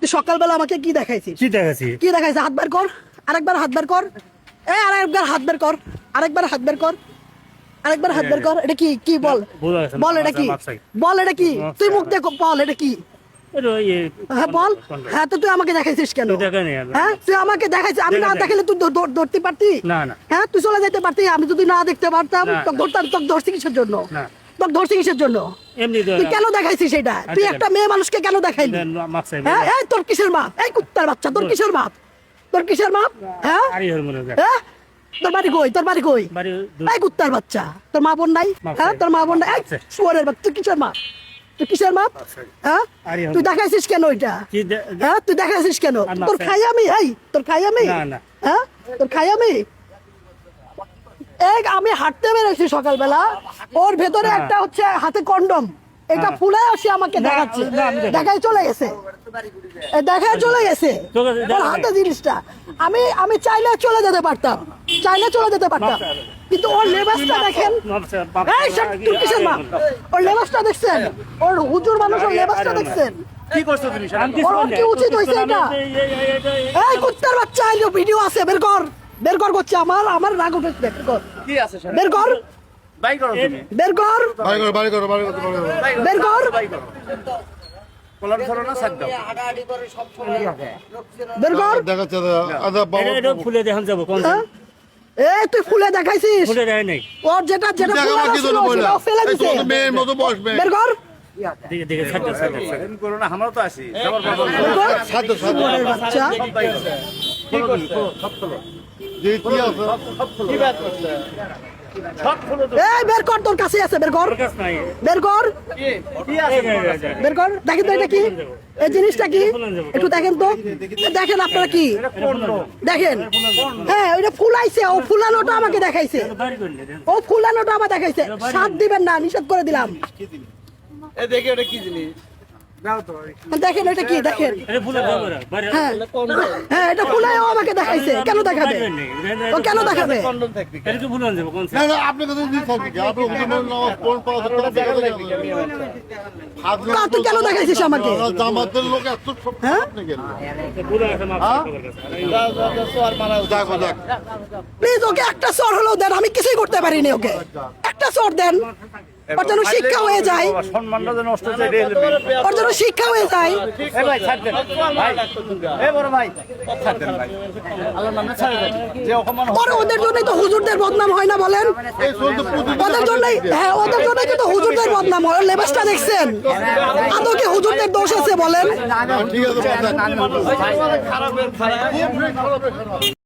তুই সকালবেলা আমাকে কি দেখাইছিস? কি দেখাচ্ছি? কি দেখাইছিস? হাত বের কর, আরেকবার হাত বের কর, আরেকবার হাত বের কর, আরেকবার হাত বের কর, আরেকবার হাত বের কর। এটা কি? কি বল, বল এটা কি? বল এটা কি? তুই মুখ দেখো, বল এটা কি? হ্যাঁ বল। হ্যাঁ তো তুই আমাকে দেখাইছিস কেন? হ্যাঁ তুই আমাকে দেখাইছিস, আমি না দেখাইলে তুই ধরতে পারতি? না না। হ্যাঁ তুই চলে যেতে পারতি, আমি যদি না দেখতে পারতাম তোকে ধরতাম। তোকে ধরছি কিসের জন্য? তোকে ধরছি কিসের জন্য? তুই কেন দেখাইছিস এটা? তুই একটা মেয়ে মানুষকে কেন দেখাইলি? হ্যাঁ এই তোর কিসের মাপ? এই কুত্তার বাচ্চা, তোর কিসের মাপ? তোর কিসের মাপ? হ্যাঁ হ্যাঁ তোর বাড়ি কই? তোর বাড়ি কই? এই কুত্তার বাচ্চা, তোর মা বোন নাই? হ্যাঁ তোর মা বোন নাই? এই শুয়োরের বাচ্চা, তুই কিসের মাপ? তুই কিসের মাপ? হ্যাঁ তুই দেখাইছিস কেন এটা? হ্যাঁ তুই দেখাইছিস কেন? তোর খাই আমি? এই তোর খাই আমি? হ্যাঁ তোর খাই আমি? আমি হাঁটতে বেরোচ্ছি সকালবেলা, ওর ভেতরে একটা হচ্ছে হাতে কন্ডম, এটা ফুলে আসে আমাকে দেখাচ্ছে, দেখাই চলে গেছে, দেখায় চলে গেছে ওর হাতে জিনিসটা। আমি চাইলে চলে যেতে পারতাম, চাইলে চলে যেতে পারতাম, কিন্তু ওর লেবাসটা দেখেন। এই তুই কিসের মাপ? ওর লেবাসটা দেখছেন? ওর হুজুর মানুষের লেবাসটা দেখছেন? কি করছো তুমি? ওর কি উচিত হয়েছে এটা? এই কুত্তার বাচ্চা, ভিডিও আছে, বের কর, বের কর করছে। আমার রাগ উঠেছে, বের কর, কি আছে বের কর, বাই করো তুমি, বের কর, বাড়ি করো বের কর, কলার ধরো না সাইড দাও, বের কর। দেখাচ্ছে আদা বাবা এটা ফুলে দেখান যাবো কোন? এই তুই ফুলে দেখাইছিস? ফুলে দেখাই নাই। ওর যেটা দেখা কি জন্য বললা? ফেলে দিছে, মেয়ের মতো বসবে। বের কর, দেখে দেখে ছাড়তে ছাড়তে এরকম করো না, আমরাও তো আছি সবার বাবা। বের কর। সাথে সাথে শুয়োরের বাচ্চা, কি করছো? সব খোলো, যে কি আছে সব খোলো, কি বাত করছে? সব খোলো তো। এই বের কর, তোর কাছে আছে, বের কর, কাজ নাই। বের কর, কি আছে? বের কর। দেখেন তো এটা কি? এই জিনিসটা কি? একটু দেখেন তো, দেখেন আপনারা কি দেখেন? হ্যাঁ ওইটা ফুলাইছে, ও ফুলানোটা আমাকে দেখাইছে, ও ফুলানোটা আমাকে দেখাইছে। সাথ দিবেন না, নিষেধ করে দিলাম। এ দেখে ওটা কি জিনিস? দাও তো। দেখেন এটা কি? দেখেন, এটা ফুলে দাও বাইরে। হ্যাঁ হ্যাঁ এটা ফুলাইও আমাকে দেখাইছে। কেন দেখাবে? ও কেন দেখাবে? কন্ডম থাকবি। এটা কি ফুলে যাবো কোন? না না আপনি কথা দিতে থাকবে কি আপনি ওখানে কোন পাওয়া কা তুই কেন দেখাইছিস আমাকে? জামাতের লোক এত সব হ্যাঁ? আপনি গেল ফুলে আছে মাপ দাও দাও দাও, সোয়ার মারা। দেখো দেখ প্লিজ ওকে একটা সর হলেও দেন, আমি কিছুই করতে পারিনি। ওকে একটা সর দেন, ওর যেন শিক্ষা হয়ে যায়, সম্মানটা যেন নষ্ট হয়ে যায়। ওর যেন শিক্ষা হয়ে যায়। এ ভাই ছাড় দেন ভাই, এ বড় ভাই ছাড় দেন ভাই, আল্লাহর নামে ছাড় দেন। যে অপমান ওর ওদের জন্যই তো হুজুরদের বদনাম হয় না বলেন? এই চলতে প্রতিদিন ওদের জন্যই, হ্যাঁ ওদের জন্যই কিন্তু হুজুরদের বদনাম হয়। ওর লেবাসটা দেখছেন? আদৌ কি হুজুরদের দোষ আছে বলেন? ঠিক আছে খারাপের খারাপ। খুব খারাপ